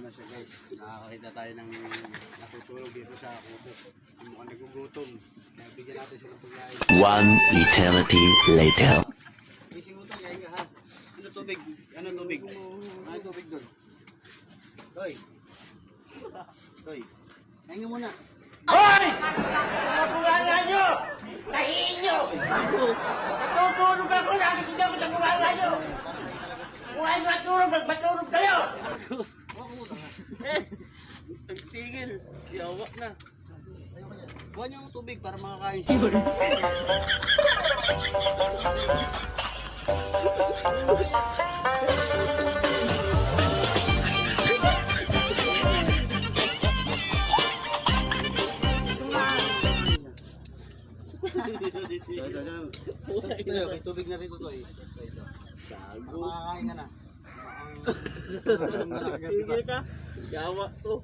na siya guys. Nakakita tayo ng natutulog dito sa kubo. Mukhang nagugutom. Kaya bigyan natin siya ng pagkain. One eternity later. Gising mo to, kaya nga ha. Ano tubig? Ano tubig? Ano tubig doon? Toy. Toy. Kaya muna. Hoy! Nakuwala nyo! Tahiin nyo! Natutulog ako, nakikita ko sa kuwala nyo! Kung ay matulog, magmatulog kayo! Nagtigil. Yawak na. Buwan niyo ang tubig para makakain siya. May tubig na rito to eh. Makakain ka na. Tigil ka. Yawa to.